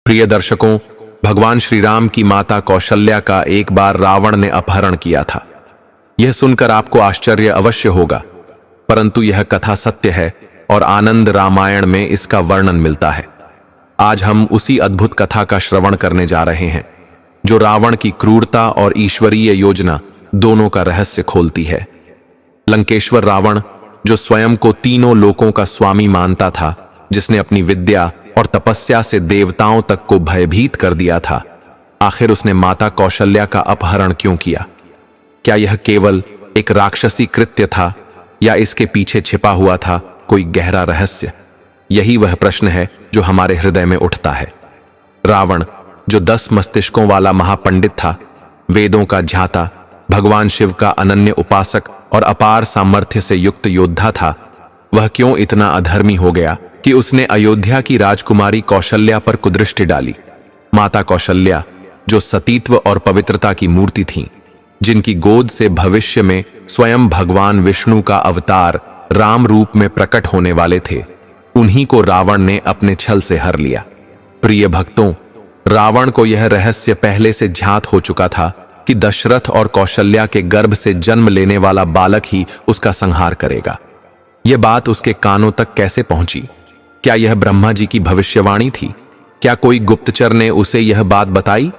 प्रिय दर्शकों, भगवान श्री राम की माता कौशल्या का एक बार रावण ने अपहरण किया था। यह सुनकर आपको आश्चर्य अवश्य होगा, परंतु यह कथा सत्य है और आनंद रामायण में इसका वर्णन मिलता है। आज हम उसी अद्भुत कथा का श्रवण करने जा रहे हैं, जो रावण की क्रूरता और ईश्वरीय योजना दोनों का रहस्य खोलती है। लंकेश्वर रावण, जो स्वयं को तीनों लोकों का स्वामी मानता था, जिसने अपनी विद्या और तपस्या से देवताओं तक को भयभीत कर दिया था, आखिर उसने माता कौशल्या का अपहरण क्यों किया? क्या यह केवल एक राक्षसी कृत्य था या इसके पीछे छिपा हुआ था कोई गहरा रहस्य? यही वह प्रश्न है जो हमारे हृदय में उठता है। रावण, जो 10 मस्तिष्कों वाला महापंडित था, वेदों का ज्ञाता, भगवान शिव का अनन्य उपासक और अपार सामर्थ्य से युक्त योद्धा था, वह क्यों इतना अधर्मी हो गया कि उसने अयोध्या की राजकुमारी कौशल्या पर कुदृष्टि डाली? माता कौशल्या, जो सतीत्व और पवित्रता की मूर्ति थीं, जिनकी गोद से भविष्य में स्वयं भगवान विष्णु का अवतार राम रूप में प्रकट होने वाले थे, उन्हीं को रावण ने अपने छल से हर लिया। प्रिय भक्तों, रावण को यह रहस्य पहले से ज्ञात हो चुका था कि दशरथ और कौशल्या के गर्भ से जन्म लेने वाला बालक ही उसका संहार करेगा। यह बात उसके कानों तक कैसे पहुंची? क्या यह ब्रह्मा जी की भविष्यवाणी थी? क्या कोई गुप्तचर ने उसे यह बात बताई?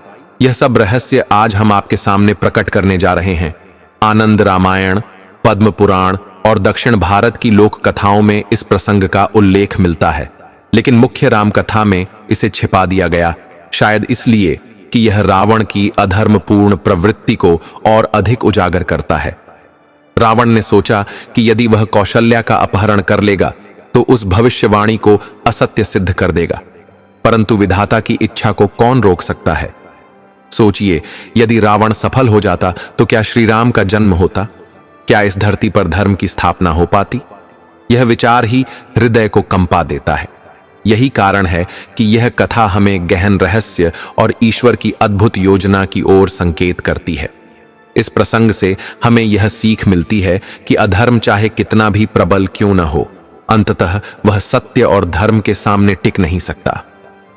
यह सब रहस्य आज हम आपके सामने प्रकट करने जा रहे हैं। आनंद रामायण, पद्म पुराण और दक्षिण भारत की लोक कथाओं में इस प्रसंग का उल्लेख मिलता है, लेकिन मुख्य राम कथा में इसे छिपा दिया गया, शायद इसलिए कि यह रावण की अधर्मपूर्ण प्रवृत्ति को और अधिक उजागर करता है। रावण ने सोचा कि यदि वह कौशल्या का अपहरण कर लेगा तो उस भविष्यवाणी को असत्य सिद्ध कर देगा, परंतु विधाता की इच्छा को कौन रोक सकता है? सोचिए, यदि रावण सफल हो जाता तो क्या श्री राम का जन्म होता? क्या इस धरती पर धर्म की स्थापना हो पाती? यह विचार ही हृदय को कंपा देता है। यही कारण है कि यह कथा हमें गहन रहस्य और ईश्वर की अद्भुत योजना की ओर संकेत करती है। इस प्रसंग से हमें यह सीख मिलती है कि अधर्म चाहे कितना भी प्रबल क्यों न हो, अंततः वह सत्य और धर्म के सामने टिक नहीं सकता।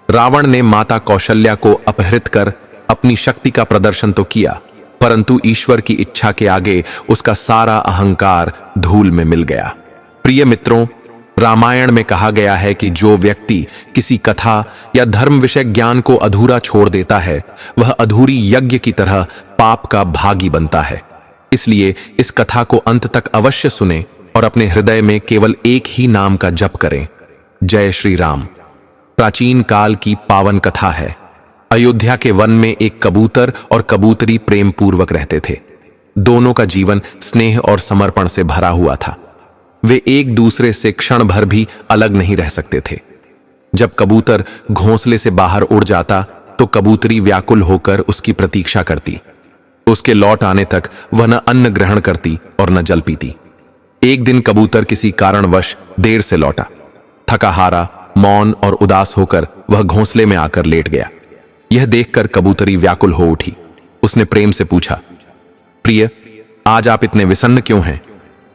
रावण ने माता कौशल्या को अपहरित कर अपनी शक्ति का प्रदर्शन तो किया, परंतु ईश्वर की इच्छा के आगे उसका सारा अहंकार धूल में मिल गया। प्रिय मित्रों, रामायण में कहा गया है कि जो व्यक्ति किसी कथा या धर्म विषय ज्ञान को अधूरा छोड़ देता है, वह अधूरी यज्ञ की तरह पाप का भागी बनता है। इसलिए इस कथा को अंत तक अवश्य सुने और अपने हृदय में केवल एक ही नाम का जप करें, जय श्री राम। प्राचीन काल की पावन कथा है। अयोध्या के वन में एक कबूतर और कबूतरी प्रेम पूर्वक रहते थे। दोनों का जीवन स्नेह और समर्पण से भरा हुआ था। वे एक दूसरे से क्षण भर भी अलग नहीं रह सकते थे। जब कबूतर घोंसले से बाहर उड़ जाता तो कबूतरी व्याकुल होकर उसकी प्रतीक्षा करती। उसके लौट आने तक वह न अन्न ग्रहण करती और न जल पीती। एक दिन कबूतर किसी कारणवश देर से लौटा। थका हारा, मौन और उदास होकर वह घोंसले में आकर लेट गया। यह देखकर कबूतरी व्याकुल हो उठी। उसने प्रेम से पूछा, प्रिय, आज आप इतने विषन्न क्यों हैं?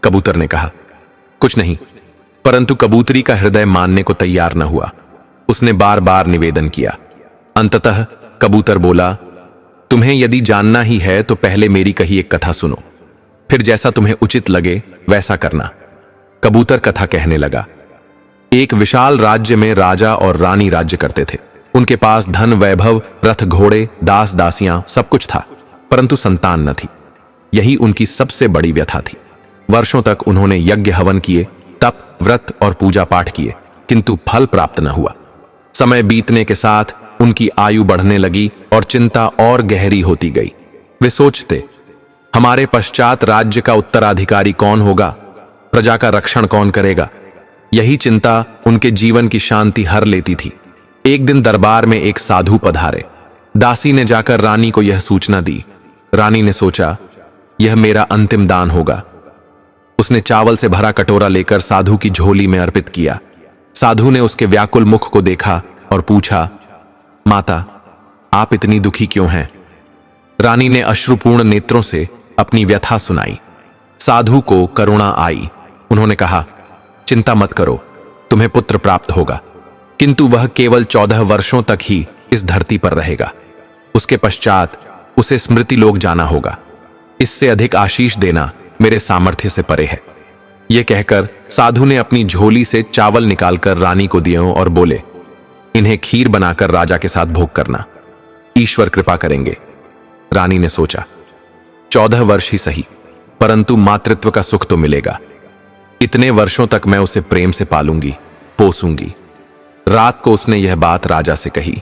कबूतर ने कहा, कुछ नहीं। परंतु कबूतरी का हृदय मानने को तैयार न हुआ। उसने बार बार निवेदन किया। अंततः कबूतर बोला, तुम्हें यदि जानना ही है तो पहले मेरी कही एक कथा सुनो, फिर जैसा तुम्हें उचित लगे वैसा करना। कबूतर कथा कहने लगा। एक विशाल राज्य में राजा और रानी राज्य करते थे। उनके पास धन, वैभव, रथ, घोड़े, दास दासियां सब कुछ था, परंतु संतान न थी। यही उनकी सबसे बड़ी व्यथा थी। वर्षों तक उन्होंने यज्ञ हवन किए, तप, व्रत और पूजा पाठ किए, किंतु फल प्राप्त न हुआ। समय बीतने के साथ उनकी आयु बढ़ने लगी और चिंता और गहरी होती गई। वे सोचते, हमारे पश्चात राज्य का उत्तराधिकारी कौन होगा? प्रजा का रक्षण कौन करेगा? यही चिंता उनके जीवन की शांति हर लेती थी। एक दिन दरबार में एक साधु पधारे। दासी ने जाकर रानी को यह सूचना दी। रानी ने सोचा, यह मेरा अंतिम दान होगा। उसने चावल से भरा कटोरा लेकर साधु की झोली में अर्पित किया। साधु ने उसके व्याकुल मुख को देखा और पूछा, माता, आप इतनी दुखी क्यों हैं? रानी ने अश्रुपूर्ण नेत्रों से अपनी व्यथा सुनाई। साधु को करुणा आई। उन्होंने कहा, चिंता मत करो, तुम्हें पुत्र प्राप्त होगा, किंतु वह केवल 14 वर्षों तक ही इस धरती पर रहेगा। उसके पश्चात उसे स्मृति लोक जाना होगा। इससे अधिक आशीष देना मेरे सामर्थ्य से परे है। यह कहकर साधु ने अपनी झोली से चावल निकालकर रानी को दिए और बोले, इन्हें खीर बनाकर राजा के साथ भोग करना, ईश्वर कृपा करेंगे। रानी ने सोचा, 14 वर्ष ही सही, परंतु मातृत्व का सुख तो मिलेगा। इतने वर्षों तक मैं उसे प्रेम से पालूंगी, पोसूंगी। रात को उसने यह बात राजा से कही।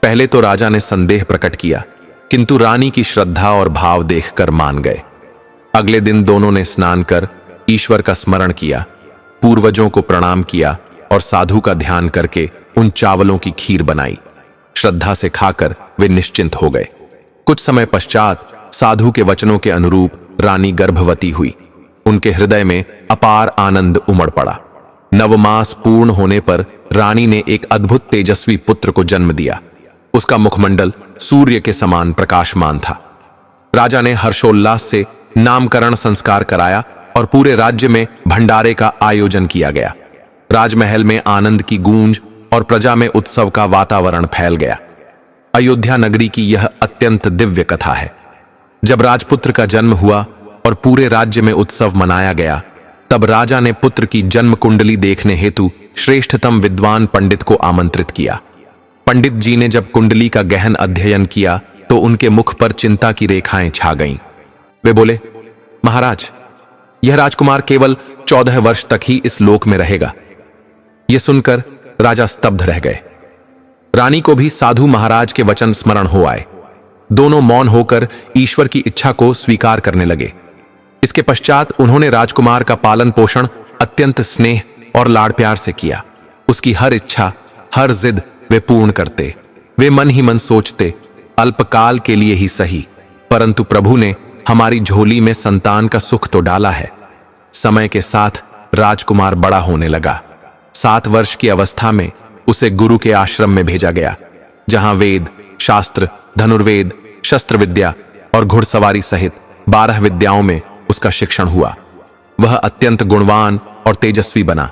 पहले तो राजा ने संदेह प्रकट किया, किंतु रानी की श्रद्धा और भाव देखकर मान गए। अगले दिन दोनों ने स्नान कर ईश्वर का स्मरण किया, पूर्वजों को प्रणाम किया और साधु का ध्यान करके उन चावलों की खीर बनाई। श्रद्धा से खाकर वे निश्चिंत हो गए। कुछ समय पश्चात साधु के वचनों के अनुरूप रानी गर्भवती हुई। उनके हृदय में अपार आनंद उमड़ पड़ा। नवमास पूर्ण होने पर रानी ने एक अद्भुत तेजस्वी पुत्र को जन्म दिया। उसका मुखमंडल सूर्य के समान प्रकाशमान था। राजा ने हर्षोल्लास से नामकरण संस्कार कराया और पूरे राज्य में भंडारे का आयोजन किया गया। राजमहल में आनंद की गूंज और प्रजा में उत्सव का वातावरण फैल गया। अयोध्या नगरी की यह अत्यंत दिव्य कथा है। जब राजपुत्र का जन्म हुआ और पूरे राज्य में उत्सव मनाया गया, तब राजा ने पुत्र की जन्म कुंडली देखने हेतु श्रेष्ठतम विद्वान पंडित को आमंत्रित किया। पंडित जी ने जब कुंडली का गहन अध्ययन किया तो उनके मुख पर चिंता की रेखाएं छा गईं। वे बोले, महाराज, यह राजकुमार केवल 14 वर्ष तक ही इस लोक में रहेगा। यह सुनकर राजा स्तब्ध रह गए। रानी को भी साधु महाराज के वचन स्मरण हो आए। दोनों मौन होकर ईश्वर की इच्छा को स्वीकार करने लगे। इसके पश्चात उन्होंने राजकुमार का पालन पोषण अत्यंत स्नेह और लाड़ प्यार से किया। उसकी हर इच्छा, हर जिद वे पूर्ण करते। वे मन ही मन सोचते, अल्पकाल के लिए ही सही, परंतु प्रभु ने हमारी झोली में संतान का सुख तो डाला है। समय के साथ राजकुमार बड़ा होने लगा। 7 वर्ष की अवस्था में उसे गुरु के आश्रम में भेजा गया, जहां वेद, शास्त्र, धनुर्वेद, शस्त्र विद्या और घुड़सवारी सहित 12 विद्याओं में उसका शिक्षण हुआ। वह अत्यंत गुणवान और तेजस्वी बना।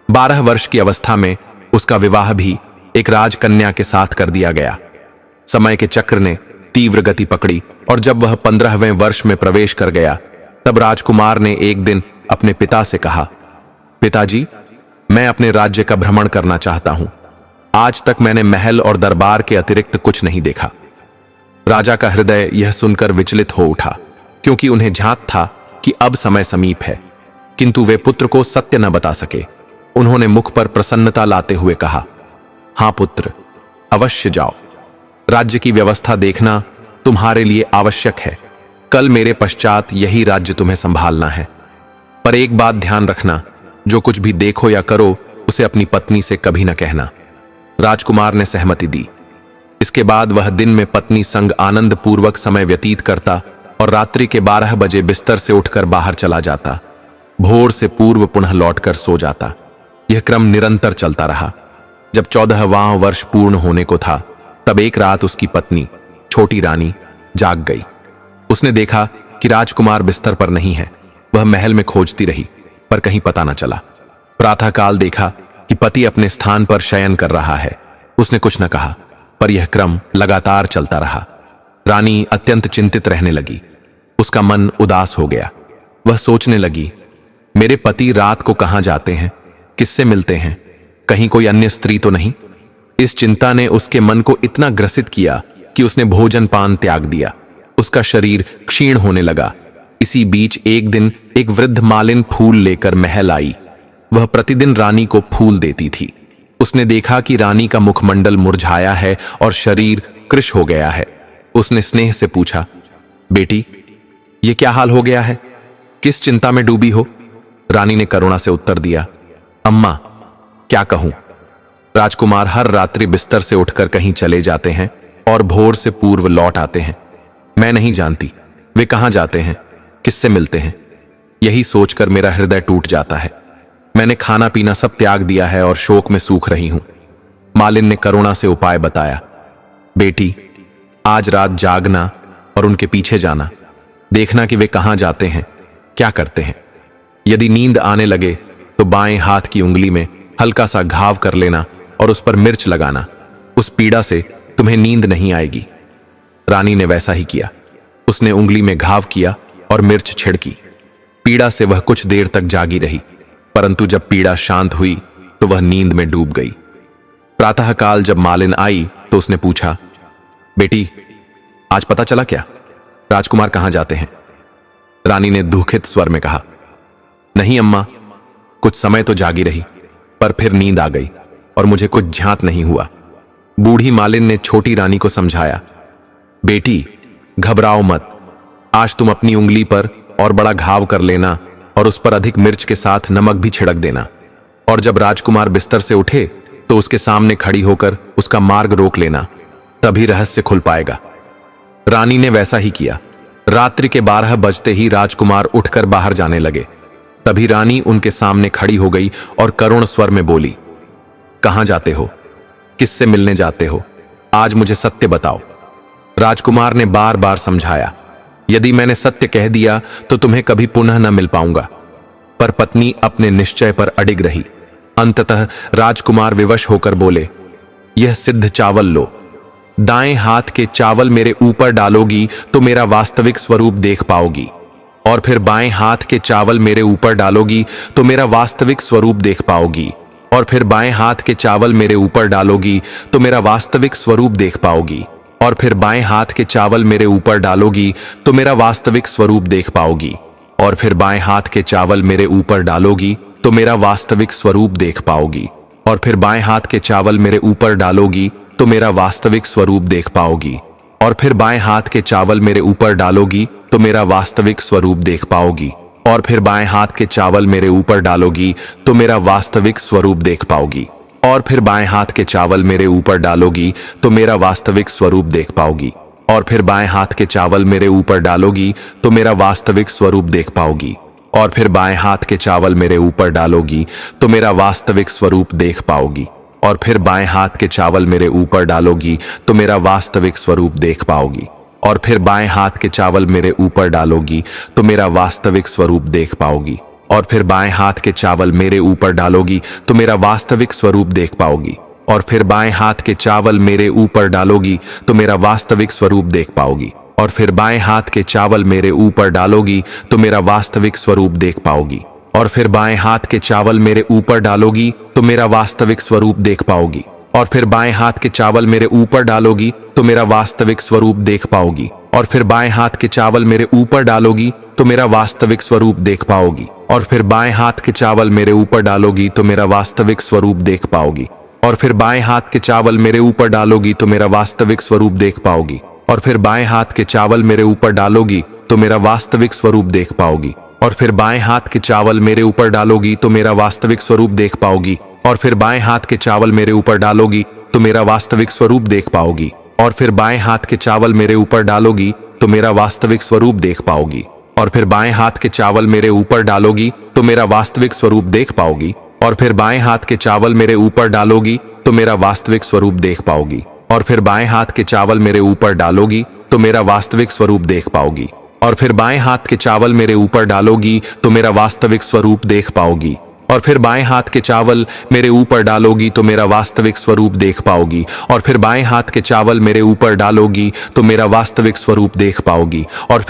12 वर्ष की अवस्था में उसका विवाह भी एक राजकन्या के साथ कर दिया गया। समय के चक्र ने तीव्र गति पकड़ी और जब वह 15वें वर्ष में प्रवेश कर गया, तब राजकुमार ने एक दिन अपने पिता से कहा, पिताजी, मैं अपने राज्य का भ्रमण करना चाहता हूं। आज तक मैंने महल और दरबार के अतिरिक्त कुछ नहीं देखा। राजा का हृदय यह सुनकर विचलित हो उठा, क्योंकि उन्हें झांक था कि अब समय समीप है, किंतु वे पुत्र को सत्य न बता सके। उन्होंने मुख पर प्रसन्नता लाते हुए कहा, हां पुत्र, अवश्य जाओ। राज्य की व्यवस्था देखना तुम्हारे लिए आवश्यक है। कल मेरे पश्चात यही राज्य तुम्हें संभालना है। पर एक बात ध्यान रखना, जो कुछ भी देखो या करो उसे अपनी पत्नी से कभी न कहना। राजकुमार ने सहमति दी। इसके बाद वह दिन में पत्नी संग आनंद पूर्वक समय व्यतीत करता और रात्रि के 12 बजे बिस्तर से उठकर बाहर चला जाता। भोर से पूर्व पुनः लौटकर सो जाता। यह क्रम निरंतर चलता रहा। जब 14वां वर्ष पूर्ण होने को था, तब एक रात उसकी पत्नी छोटी रानी जाग गई। उसने देखा कि राजकुमार बिस्तर पर नहीं है। वह महल में खोजती रही, पर कहीं पता न चला। प्रातःकाल देखा कि पति अपने स्थान पर शयन कर रहा है। उसने कुछ न कहा, पर यह क्रम लगातार चलता रहा। रानी अत्यंत चिंतित रहने लगी। उसका मन उदास हो गया। वह सोचने लगी, मेरे पति रात को कहां जाते हैं, किससे मिलते हैं, कहीं कोई अन्य स्त्री तो नहीं। इस चिंता ने उसके मन को इतना ग्रसित किया कि उसने भोजन पान त्याग दिया। उसका शरीर क्षीण होने लगा। इसी बीच एक दिन एक वृद्ध मालिन फूल लेकर महल आई। वह प्रतिदिन रानी को फूल देती थी। उसने देखा कि रानी का मुखमंडल मुरझाया है और शरीर कृश हो गया है। उसने स्नेह से पूछा, बेटी, ये क्या हाल हो गया है, किस चिंता में डूबी हो? रानी ने करुणा से उत्तर दिया, अम्मा, क्या कहूं, राजकुमार हर रात्रि बिस्तर से उठकर कहीं चले जाते हैं और भोर से पूर्व लौट आते हैं। मैं नहीं जानती वे कहां जाते हैं, किससे मिलते हैं। यही सोचकर मेरा हृदय टूट जाता है। मैंने खाना पीना सब त्याग दिया है और शोक में सूख रही हूं। मालिन ने करुणा से उपाय बताया, बेटी, आज रात जागना और उनके पीछे जाना, देखना कि वे कहां जाते हैं, क्या करते हैं। यदि नींद आने लगे तो बाएं हाथ की उंगली में हल्का सा घाव कर लेना और उस पर मिर्च लगाना। उस पीड़ा से तुम्हें नींद नहीं आएगी। रानी ने वैसा ही किया। उसने उंगली में घाव किया और मिर्च छिड़की। पीड़ा से वह कुछ देर तक जागी रही, परंतु जब पीड़ा शांत हुई तो वह नींद में डूब गई। प्रातःकाल जब मालिन आई तो उसने पूछा, बेटी, आज पता चला क्या? राजकुमार कहां जाते हैं? रानी ने दुखित स्वर में कहा, नहीं अम्मा, कुछ समय तो जागी रही, पर फिर नींद आ गई और मुझे कुछ ध्यान नहीं हुआ। बूढ़ी मालिन ने छोटी रानी को समझाया, बेटी, घबराओ मत। आज तुम अपनी उंगली पर और बड़ा घाव कर लेना और उस पर अधिक मिर्च के साथ नमक भी छिड़क देना, और जब राजकुमार बिस्तर से उठे तो उसके सामने खड़ी होकर उसका मार्ग रोक लेना, तभी रहस्य खुल पाएगा। रानी ने वैसा ही किया। रात्रि के 12 बजते ही राजकुमार उठकर बाहर जाने लगे। तभी रानी उनके सामने खड़ी हो गई और करुण स्वर में बोली, कहां जाते हो? किससे मिलने जाते हो? आज मुझे सत्य बताओ। राजकुमार ने बार बार समझाया, यदि मैंने सत्य कह दिया तो तुम्हें कभी पुनः न मिल पाऊंगा, पर पत्नी अपने निश्चय पर अडिग रही। अंततः राजकुमार विवश होकर बोले, यह सिद्ध चावल लो। दाएं हाथ के चावल मेरे ऊपर डालोगी तो मेरा वास्तविक स्वरूप देख पाओगी, और फिर बाएं हाथ के चावल मेरे ऊपर डालोगी तो मेरा वास्तविक स्वरूप देख पाओगी, और फिर बाएं हाथ के चावल मेरे ऊपर डालोगी तो मेरा वास्तविक स्वरूप देख पाओगी, और फिर बाएं हाथ के चावल मेरे ऊपर डालोगी तो मेरा वास्तविक स्वरूप देख पाओगी, और फिर बाएं हाथ के चावल मेरे ऊपर डालोगी तो मेरा वास्तविक स्वरूप देख पाओगी, और फिर बाएं हाथ के चावल मेरे ऊपर डालोगी तो मेरा वास्तविक स्वरूप देख पाओगी, और फिर बाएं हाथ के चावल मेरे ऊपर डालोगी तो मेरा वास्तविक स्वरूप देख पाओगी, और फिर बाएं हाथ के चावल मेरे ऊपर डालोगी तो मेरा वास्तविक स्वरूप देख पाओगी, और फिर बाएं हाथ के चावल मेरे ऊपर डालोगी तो मेरा वास्तविक स्वरूप देख पाओगी, और फिर बाएं हाथ के चावल मेरे ऊपर डालोगी तो मेरा वास्तविक स्वरूप देख पाओगी, और फिर बाएं हाथ के चावल मेरे ऊपर डालोगी तो मेरा वास्तविक स्वरूप देख पाओगी, और फिर बाएं हाथ के चावल मेरे ऊपर डालोगी तो मेरा वास्तविक स्वरूप देख पाओगी, और फिर बाएं हाथ के चावल मेरे ऊपर डालोगी तो मेरा वास्तविक स्वरूप देख पाओगी, और फिर बाएं हाथ के चावल मेरे ऊपर डालोगी तो मेरा वास्तविक स्वरूप देख पाओगी, और फिर बाएं हाथ के चावल मेरे ऊपर डालोगी तो मेरा वास्तविक स्वरूप देख पाओगी, और फिर बाएं हाथ के चावल मेरे ऊपर डालोगी तो मेरा वास्तविक स्वरूप देख पाओगी, और फिर बाएं हाथ के चावल मेरे ऊपर डालोगी तो मेरा वास्तविक स्वरूप देख पाओगी, और फिर बाएं हाथ के चावल मेरे ऊपर डालोगी तो मेरा वास्तविक स्वरूप देख पाओगी, और फिर बाएं हाथ के चावल मेरे ऊपर डालोगी तो मेरा वास्तविक स्वरूप देख पाओगी, और फिर बाएं हाथ के चावल मेरे ऊपर डालोगी तो मेरा वास्तविक स्वरूप देख पाओगी, और फिर बाएं हाथ के चावल मेरे ऊपर डालोगी तो मेरा वास्तविक स्वरूप देख पाओगी, और फिर बाएं हाथ के चावल मेरे ऊपर डालोगी तो मेरा वास्तविक स्वरूप देख पाओगी, और फिर बाएं हाथ के चावल मेरे ऊपर डालोगी तो मेरा वास्तविक स्वरूप देख पाओगी, और फिर बाएं हाथ के चावल मेरे ऊपर डालोगी तो मेरा वास्तविक स्वरूप देख पाओगी, और फिर बाएं हाथ के चावल मेरे ऊपर डालोगी तो मेरा वास्तविक स्वरूप देख पाओगी, और फिर बाएं हाथ के चावल मेरे ऊपर डालोगी तो मेरा वास्तविक स्वरूप देख पाओगी, और फिर बाएं हाथ के चावल मेरे ऊपर डालोगी तो मेरा वास्तविक स्वरूप देख पाओगी, और फिर बाएं हाथ के चावल मेरे ऊपर डालोगी तो मेरा वास्तविक स्वरूप देख पाओगी, और फिर बाएं हाथ के चावल मेरे ऊपर डालोगी तो मेरा वास्तविक स्वरूप देख पाओगी, और फिर बाएं हाथ के चावल मेरे ऊपर डालोगी तो मेरा वास्तविक स्वरूप देख पाओगी, और फिर बाएं हाथ के चावल मेरे ऊपर डालोगी तो मेरा वास्तविक स्वरूप देख पाओगी, और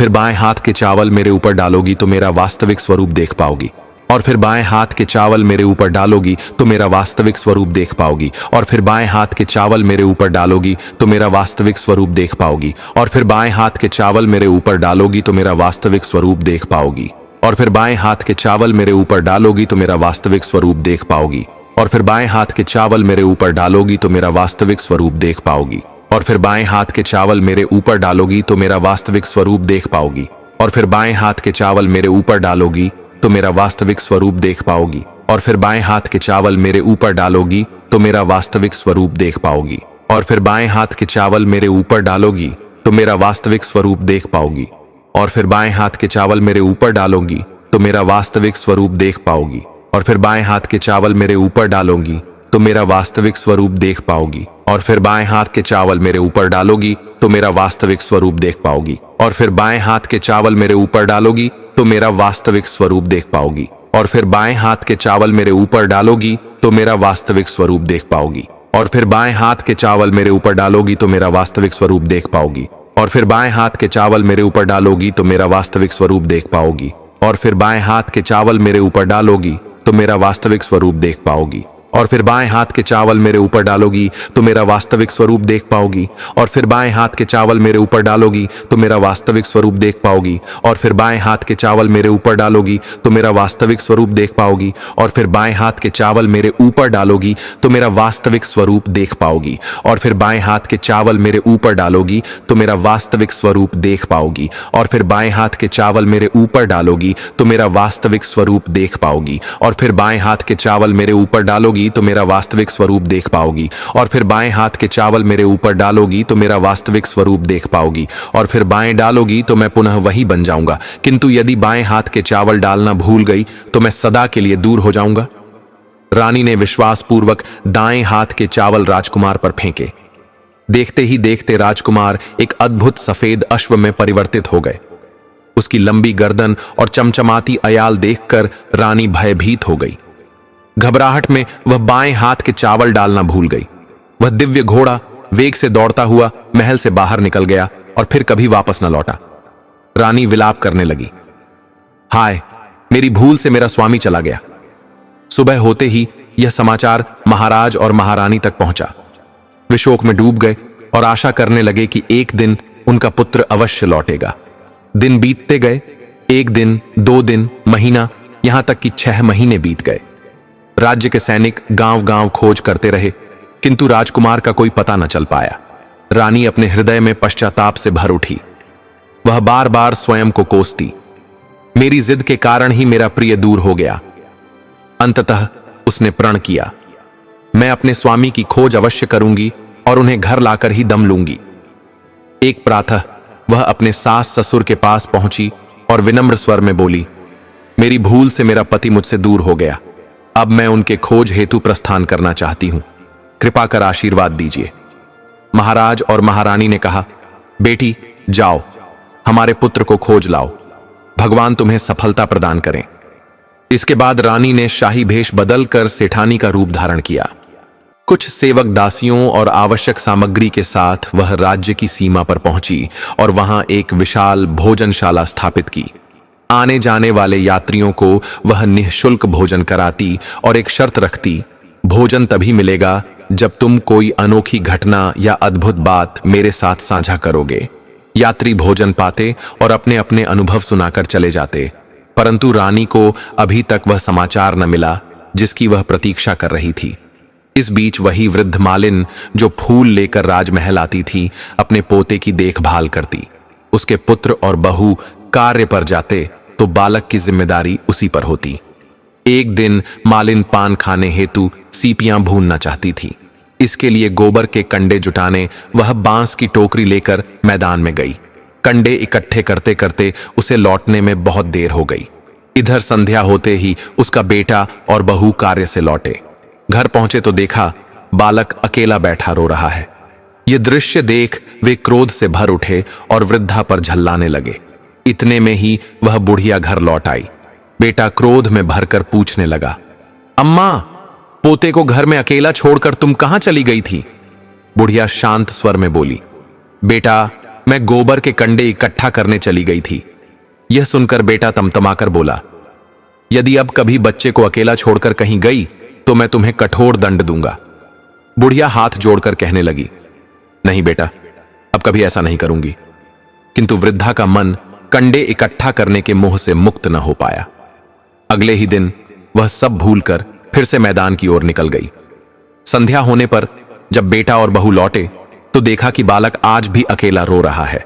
फिर बाएं हाथ के चावल मेरे ऊपर डालोगी तो मेरा वास्तविक स्वरूप देख पाओगी, और फिर बाएं हाथ के चावल मेरे ऊपर डालोगी तो मेरा वास्तविक स्वरूप देख पाओगी, और फिर बाएं हाथ के चावल मेरे ऊपर डालोगी तो मेरा वास्तविक स्वरूप देख पाओगी, और फिर बाएं हाथ के चावल मेरे ऊपर डालोगी तो मेरा वास्तविक स्वरूप देख पाओगी, और फिर बाएं हाथ के चावल मेरे ऊपर डालोगी तो मेरा वास्तविक स्वरूप देख पाओगी, और फिर बाएं हाथ के चावल मेरे ऊपर डालोगी तो मेरा वास्तविक स्वरूप देख पाओगी, और फिर बाएं हाथ के चावल मेरे ऊपर डालोगी तो मेरा वास्तविक स्वरूप देख पाओगी, और फिर बाएं हाथ के चावल मेरे ऊपर डालोगी तो मेरा वास्तविक स्वरूप देख पाओगी, और फिर बाएं हाथ के चावल मेरे ऊपर डालोगी तो मेरा वास्तविक स्वरूप देख पाओगी, और फिर बाएं हाथ के चावल मेरे ऊपर डालोगी तो मेरा वास्तविक स्वरूप देख पाओगी, और फिर बाएं हाथ के चावल मेरे ऊपर डालोगी तो मेरा वास्तविक स्वरूप देख पाओगी, और फिर बाएं हाथ के चावल मेरे ऊपर डालोगी तो मेरा वास्तविक स्वरूप देख पाओगी, और फिर बाएं हाथ के चावल मेरे ऊपर डालोगी तो मेरा वास्तविक स्वरूप देख पाओगी, और फिर बाएं हाथ के चावल मेरे ऊपर डालोगी तो मेरा वास्तविक स्वरूप देख पाओगी, और फिर बाएं हाथ के चावल मेरे ऊपर डालोगी तो मेरा वास्तविक स्वरूप देख पाओगी, और फिर बाएं हाथ के चावल मेरे ऊपर डालोगी तो मेरा वास्तविक स्वरूप देख पाओगी। और फिर बाएं हाथ के चावल मेरे ऊपर डालोगी तो मेरा वास्तविक स्वरूप देख पाओगी। और फिर बाएं हाथ के चावल मेरे ऊपर डालोगी तो मेरा वास्तविक स्वरूप देख पाओगी। और फिर बाएं हाथ के चावल मेरे ऊपर डालोगी तो मेरा वास्तविक स्वरूप देख पाओगी। और फिर बाएं हाथ के चावल मेरे ऊपर डालोगी तो मेरा वास्तविक स्वरूप देख पाओगी। और फिर बाएं हाथ के चावल मेरे ऊपर डालोगी तो मेरा वास्तविक स्वरूप देख पाओगी। और फिर बाएं हाथ के चावल मेरे ऊपर डालोगी तो मेरा वास्तविक स्वरूप देख पाओगी। और फिर बाएं हाथ के चावल मेरे ऊपर डालोगी तो मेरा वास्तविक स्वरूप देख पाओगी। और फिर बाएं हाथ के चावल मेरे ऊपर डालोगी तो मेरा वास्तविक स्वरूप देख पाओगी। और फिर बाएं हाथ के चावल मेरे ऊपर डालोगी तो मेरा वास्तविक स्वरूप देख पाओगी। और फिर बाएं हाथ के चावल मेरे ऊपर डालोगी तो मेरा वास्तविक स्वरूप देख पाओगी। और फिर बाएं डालोगी तो मैं पुनः वही बन जाऊंगा, किंतु यदि बाएं हाथ के चावल डालना भूल गई तो मैं सदा के लिए दूर हो जाऊंगा। रानी ने विश्वासपूर्वक दाएं हाथ के चावल राजकुमार पर फेंके। देखते ही देखते राजकुमार एक अद्भुत सफेद अश्व में परिवर्तित हो गए। उसकी लंबी गर्दन और चमचमाती अयाल देखकर रानी भयभीत हो गई। घबराहट में वह बाएं हाथ के चावल डालना भूल गई। वह दिव्य घोड़ा वेग से दौड़ता हुआ महल से बाहर निकल गया और फिर कभी वापस न लौटा। रानी विलाप करने लगी, हाय, मेरी भूल से मेरा स्वामी चला गया। सुबह होते ही यह समाचार महाराज और महारानी तक पहुंचा। वे शोक में डूब गए और आशा करने लगे कि एक दिन उनका पुत्र अवश्य लौटेगा। दिन बीतते गए, एक दिन, 2 दिन, महीना, यहां तक कि 6 महीने बीत गए। राज्य के सैनिक गांव गांव खोज करते रहे, किंतु राजकुमार का कोई पता न चल पाया। रानी अपने हृदय में पश्चाताप से भर उठी। वह बार बार स्वयं को कोसती, मेरी जिद के कारण ही मेरा प्रिय दूर हो गया। अंततः उसने प्रण किया, मैं अपने स्वामी की खोज अवश्य करूंगी और उन्हें घर लाकर ही दम लूंगी। एक प्रातः वह अपने सास ससुर के पास पहुंची और विनम्र स्वर में बोली, मेरी भूल से मेरा पति मुझसे दूर हो गया। अब मैं उनके खोज हेतु प्रस्थान करना चाहती हूं, कृपा कर आशीर्वाद दीजिए। महाराज और महारानी ने कहा, बेटी जाओ, हमारे पुत्र को खोज लाओ, भगवान तुम्हें सफलता प्रदान करें। इसके बाद रानी ने शाही भेष बदलकर सेठानी का रूप धारण किया। कुछ सेवक दासियों और आवश्यक सामग्री के साथ वह राज्य की सीमा पर पहुंची और वहां एक विशाल भोजनशाला स्थापित की। आने जाने वाले यात्रियों को वह निःशुल्क भोजन कराती और एक शर्त रखती, भोजन तभी मिलेगा जब तुम कोई अनोखी घटना या अद्भुत बात मेरे साथ साझा करोगे। यात्री भोजन पाते और अपने अपने अनुभव सुनाकर चले जाते, परंतु रानी को अभी तक वह समाचार न मिला जिसकी वह प्रतीक्षा कर रही थी। इस बीच वही वृद्ध मालिन जो फूल लेकर राजमहल आती थी, अपने पोते की देखभाल करती। उसके पुत्र और बहू कार्य पर जाते तो बालक की जिम्मेदारी उसी पर होती। एक दिन मालिन पान खाने हेतु सीपियां भूनना चाहती थी। इसके लिए गोबर के कंडे जुटाने वह बांस की टोकरी लेकर मैदान में गई। कंडे इकट्ठे करते करते उसे लौटने में बहुत देर हो गई। इधर संध्या होते ही उसका बेटा और बहू कार्य से लौटे। घर पहुंचे तो देखा बालक अकेला बैठा रो रहा है। ये दृश्य देख वे क्रोध से भर उठे और वृद्धा पर झल्लाने लगे। इतने में ही वह बुढ़िया घर लौट आई। बेटा क्रोध में भरकर पूछने लगा, अम्मा, पोते को घर में अकेला छोड़कर तुम कहां चली गई थी? बुढ़िया शांत स्वर में बोली, बेटा, मैं गोबर के कंडे इकट्ठा करने चली गई थी। यह सुनकर बेटा तमतमाकर बोला, यदि अब कभी बच्चे को अकेला छोड़कर कहीं गई तो मैं तुम्हें कठोर दंड दूंगा। बुढ़िया हाथ जोड़कर कहने लगी, नहीं बेटा, अब कभी ऐसा नहीं करूंगी। किंतु वृद्धा का मन कंडे इकट्ठा करने के मोह से मुक्त न हो पाया। अगले ही दिन वह सब भूलकर फिर से मैदान की ओर निकल गई। संध्या होने पर जब बेटा और बहू लौटे तो देखा कि बालक आज भी अकेला रो रहा है।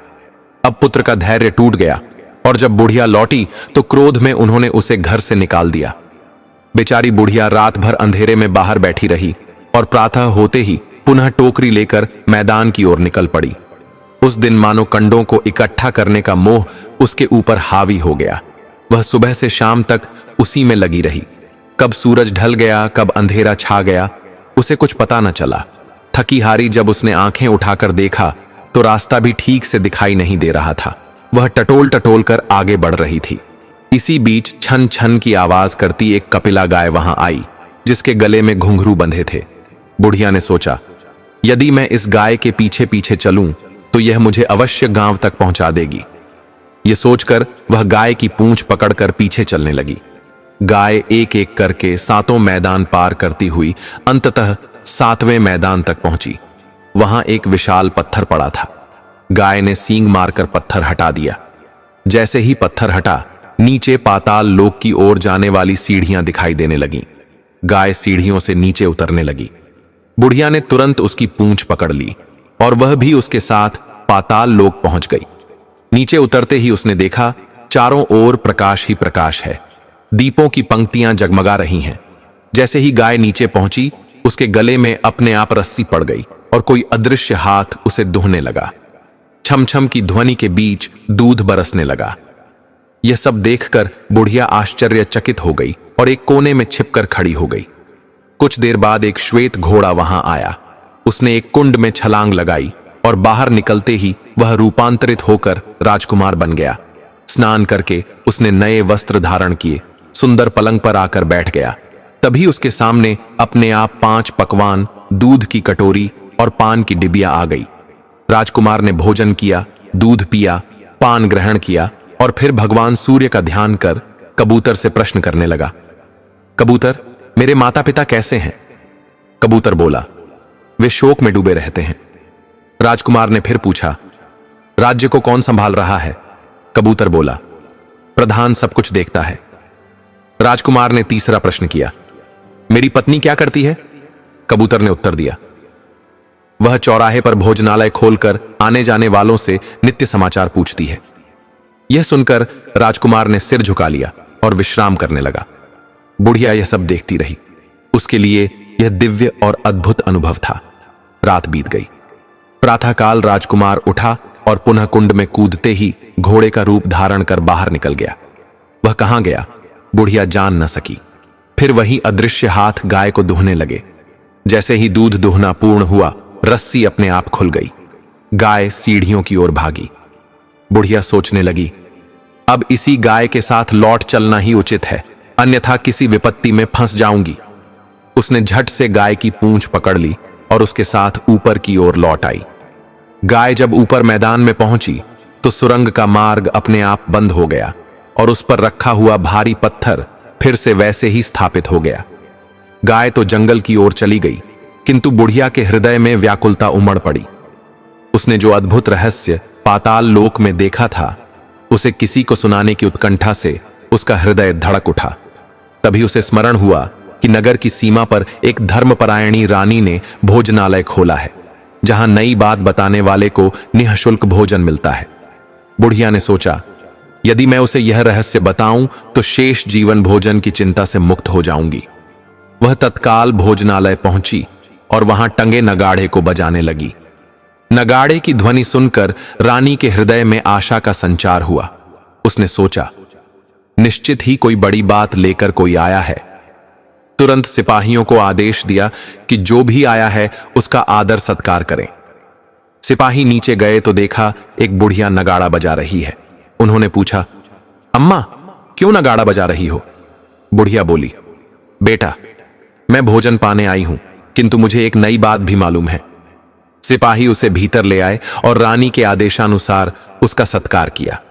अब पुत्र का धैर्य टूट गया और जब बुढ़िया लौटी तो क्रोध में उन्होंने उसे घर से निकाल दिया। बेचारी बुढ़िया रात भर अंधेरे में बाहर बैठी रही और प्रातः होते ही पुनः टोकरी लेकर मैदान की ओर निकल पड़ी। उस दिन मानो कंडों को इकट्ठा करने का मोह उसके ऊपर हावी हो गया। वह सुबह से शाम तक उसी में लगी रही। कब सूरज ढल गया, कब अंधेरा छा गया, उसे कुछ पता न चला। थकी हारी जब उसने आंखें उठाकर देखा तो रास्ता भी ठीक से दिखाई नहीं दे रहा था। वह टटोल टटोल कर आगे बढ़ रही थी। इसी बीच छन छन की आवाज करती एक कपिला गाय वहां आई, जिसके गले में घुंघरू बंधे थे। बुढ़िया ने सोचा, यदि मैं इस गाय के पीछे पीछे चलूं तो यह मुझे अवश्य गांव तक पहुंचा देगी। यह सोचकर वह गाय की पूंछ पकड़कर पीछे चलने लगी। गाय एक एक करके 7 मैदान पार करती हुई अंततः 7वें मैदान तक पहुंची। वहां एक विशाल पत्थर पड़ा था। गाय ने सींग मारकर पत्थर हटा दिया। जैसे ही पत्थर हटा, नीचे पाताल लोक की ओर जाने वाली सीढ़ियां दिखाई देने लगीं। गाय सीढ़ियों से नीचे उतरने लगी। बुढ़िया ने तुरंत उसकी पूंछ पकड़ ली और वह भी उसके साथ पाताल लोक पहुंच गई। नीचे उतरते ही उसने देखा, चारों ओर प्रकाश ही प्रकाश है। दीपों की पंक्तियां जगमगा रही हैं। जैसे ही गाय नीचे पहुंची, उसके गले में अपने आप रस्सी पड़ गई और कोई अदृश्य हाथ उसे दुहने लगा। छमछम की ध्वनि के बीच दूध बरसने लगा। यह सब देखकर बुढ़िया आश्चर्यचकित हो गई और एक कोने में छिपकर खड़ी हो गई। कुछ देर बाद एक श्वेत घोड़ा वहां आया। उसने एक कुंड में छलांग लगाई और बाहर निकलते ही वह रूपांतरित होकर राजकुमार बन गया। स्नान करके उसने नए वस्त्र धारण किए, सुंदर पलंग पर आकर बैठ गया। तभी उसके सामने अपने आप 5 पकवान, दूध की कटोरी और पान की डिबिया आ गई। राजकुमार ने भोजन किया, दूध पिया, पान ग्रहण किया और फिर भगवान सूर्य का ध्यान कर कबूतर से प्रश्न करने लगा। कबूतर, मेरे माता पिता कैसे हैं? कबूतर बोला, वे शोक में डूबे रहते हैं। राजकुमार ने फिर पूछा, राज्य को कौन संभाल रहा है? कबूतर बोला, प्रधान सब कुछ देखता है। राजकुमार ने तीसरा प्रश्न किया, मेरी पत्नी क्या करती है? कबूतर ने उत्तर दिया, वह चौराहे पर भोजनालय खोलकर आने जाने वालों से नित्य समाचार पूछती है। यह सुनकर राजकुमार ने सिर झुका लिया और विश्राम करने लगा। बुढ़िया यह सब देखती रही। उसके लिए यह दिव्य और अद्भुत अनुभव था। रात बीत गई। प्रातःकाल राजकुमार उठा और पुनः कुंड में कूदते ही घोड़े का रूप धारण कर बाहर निकल गया। वह कहां गया, बुढ़िया जान न सकी। फिर वही अदृश्य हाथ गाय को दुहने लगे। जैसे ही दूध दुहना पूर्ण हुआ, रस्सी अपने आप खुल गई। गाय सीढ़ियों की ओर भागी। बुढ़िया सोचने लगी, अब इसी गाय के साथ लौट चलना ही उचित है, अन्यथा किसी विपत्ति में फंस जाऊंगी। उसने झट से गाय की पूंछ पकड़ ली और उसके साथ ऊपर की ओर लौट आई। गाय जब ऊपर मैदान में पहुंची तो सुरंग का मार्ग अपने आप बंद हो गया और उस पर रखा हुआ भारी पत्थर फिर से वैसे ही स्थापित हो गया। गाय तो जंगल की ओर चली गई, किंतु बुढ़िया के हृदय में व्याकुलता उमड़ पड़ी। उसने जो अद्भुत रहस्य पाताल लोक में देखा था, उसे किसी को सुनाने की उत्कंठा से उसका हृदय धड़क उठा। तभी उसे स्मरण हुआ कि नगर की सीमा पर एक धर्मपरायणी रानी ने भोजनालय खोला है, जहां नई बात बताने वाले को निःशुल्क भोजन मिलता है। बुढ़िया ने सोचा, यदि मैं उसे यह रहस्य बताऊं तो शेष जीवन भोजन की चिंता से मुक्त हो जाऊंगी। वह तत्काल भोजनालय पहुंची और वहां टंगे नगाड़े को बजाने लगी। नगाड़े की ध्वनि सुनकर रानी के हृदय में आशा का संचार हुआ। उसने सोचा, निश्चित ही कोई बड़ी बात लेकर कोई आया है। तुरंत सिपाहियों को आदेश दिया कि जो भी आया है उसका आदर सत्कार करें। सिपाही नीचे गए तो देखा एक बुढ़िया नगाड़ा बजा रही है। उन्होंने पूछा, अम्मा, क्यों नगाड़ा बजा रही हो? बुढ़िया बोली, बेटा, मैं भोजन पाने आई हूं, किंतु मुझे एक नई बात भी मालूम है। सिपाही उसे भीतर ले आए और रानी के आदेशानुसार उसका सत्कार किया।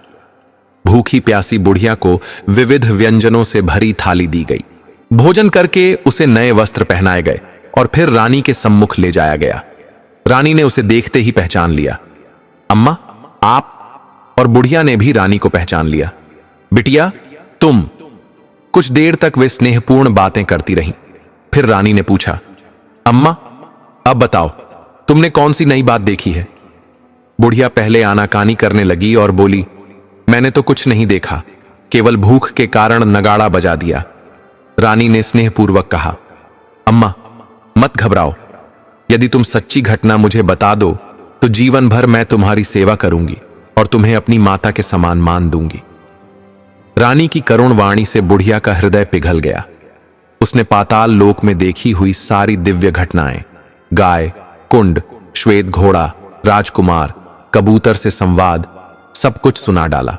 भूखी प्यासी बुढ़िया को विविध व्यंजनों से भरी थाली दी गई। भोजन करके उसे नए वस्त्र पहनाए गए और फिर रानी के सम्मुख ले जाया गया। रानी ने उसे देखते ही पहचान लिया। अम्मा, आप? और बुढ़िया ने भी रानी को पहचान लिया। बिटिया, तुम? कुछ देर तक वे स्नेहपूर्ण बातें करती रहीं। फिर रानी ने पूछा, अम्मा, अब बताओ, तुमने कौन सी नई बात देखी है? बुढ़िया पहले आनाकानी करने लगी और बोली, मैंने तो कुछ नहीं देखा, केवल भूख के कारण नगाड़ा बजा दिया। रानी ने स्नेहपूर्वक कहा, अम्मा, मत घबराओ। यदि तुम सच्ची घटना मुझे बता दो तो जीवन भर मैं तुम्हारी सेवा करूंगी और तुम्हें अपनी माता के समान मान दूंगी। रानी की करुण वाणी से बुढ़िया का हृदय पिघल गया। उसने पाताल लोक में देखी हुई सारी दिव्य घटनाएं, गाय, कुंड, श्वेत घोड़ा, राजकुमार, कबूतर से संवाद, सब कुछ सुना डाला।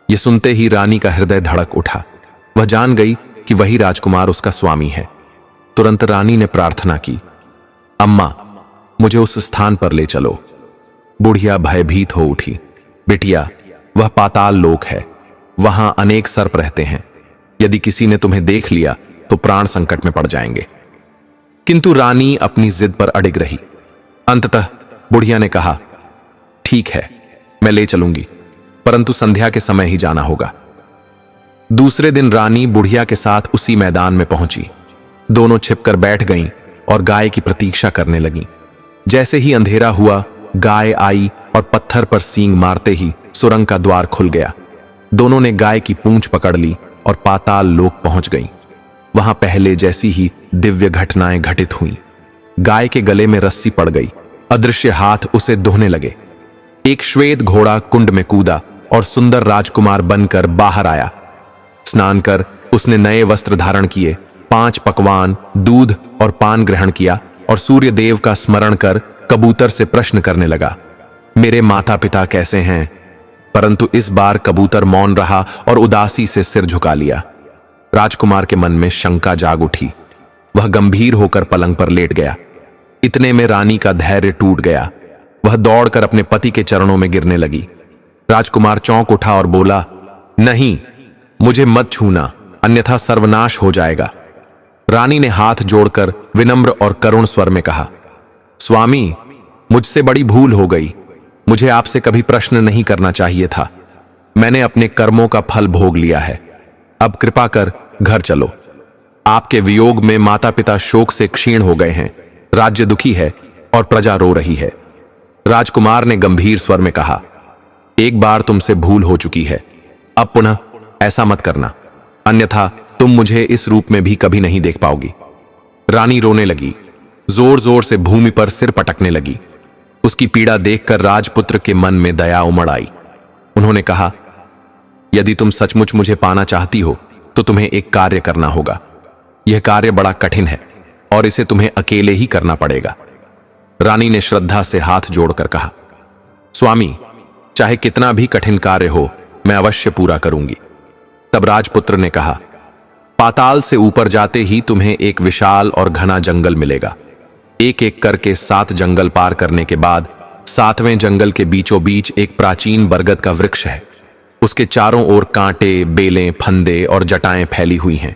यह सुनते ही रानी का हृदय धड़क उठा। वह जान गई कि वही राजकुमार उसका स्वामी है। तुरंत रानी ने प्रार्थना की, अम्मा, मुझे उस स्थान पर ले चलो। बुढ़िया भयभीत हो उठी। बिटिया, वह पाताल लोक है, वहां अनेक सर्प रहते हैं। यदि किसी ने तुम्हें देख लिया तो प्राण संकट में पड़ जाएंगे। किंतु रानी अपनी जिद पर अडिग रही। अंततः बुढ़िया ने कहा, ठीक है, मैं ले चलूंगी, परंतु संध्या के समय ही जाना होगा। दूसरे दिन रानी बुढ़िया के साथ उसी मैदान में पहुंची। दोनों छिपकर बैठ गईं और गाय की प्रतीक्षा करने लगीं। जैसे ही अंधेरा हुआ, गाय आई और पत्थर पर सींग मारते ही सुरंग का द्वार खुल गया। दोनों ने गाय की पूंछ पकड़ ली और पाताल लोक पहुंच गईं। वहां पहले जैसी ही दिव्य घटनाएं घटित हुईं। गाय के गले में रस्सी पड़ गई। अदृश्य हाथ उसे दोहने लगे। एक श्वेत घोड़ा कुंड में कूदा और सुंदर राजकुमार बनकर बाहर आया। स्नान कर उसने नए वस्त्र धारण किए, 5 पकवान, दूध और पान ग्रहण किया और सूर्य देव का स्मरण कर कबूतर से प्रश्न करने लगा, मेरे माता पिता कैसे हैं? परंतु इस बार कबूतर मौन रहा और उदासी से सिर झुका लिया। राजकुमार के मन में शंका जाग उठी। वह गंभीर होकर पलंग पर लेट गया। इतने में रानी का धैर्य टूट गया। वह दौड़कर अपने पति के चरणों में गिरने लगी। राजकुमार चौंक उठा और बोला, नहीं, मुझे मत छूना, अन्यथा सर्वनाश हो जाएगा। रानी ने हाथ जोड़कर विनम्र और करुण स्वर में कहा, स्वामी, मुझसे बड़ी भूल हो गई। मुझे आपसे कभी प्रश्न नहीं करना चाहिए था। मैंने अपने कर्मों का फल भोग लिया है। अब कृपा कर घर चलो। आपके वियोग में माता पिता शोक से क्षीण हो गए हैं, राज्य दुखी है और प्रजा रो रही है। राजकुमार ने गंभीर स्वर में कहा, एक बार तुमसे भूल हो चुकी है, अब पुनः ऐसा मत करना, अन्यथा तुम मुझे इस रूप में भी कभी नहीं देख पाओगी। रानी रोने लगी, जोर जोर से भूमि पर सिर पटकने लगी। उसकी पीड़ा देखकर राजपुत्र के मन में दया उमड़ आई। उन्होंने कहा, यदि तुम सचमुच मुझे पाना चाहती हो तो तुम्हें एक कार्य करना होगा। यह कार्य बड़ा कठिन है और इसे तुम्हें अकेले ही करना पड़ेगा। रानी ने श्रद्धा से हाथ जोड़कर कहा, स्वामी, चाहे कितना भी कठिन कार्य हो, मैं अवश्य पूरा करूंगी। तब राजपुत्र ने कहा, पाताल से ऊपर जाते ही तुम्हें एक विशाल और घना जंगल मिलेगा। एक एक करके 7 जंगल पार करने के बाद 7वें जंगल के बीचों बीच एक प्राचीन बरगद का वृक्ष है। उसके चारों ओर कांटे, बेलें, फंदे और जटाएं फैली हुई हैं।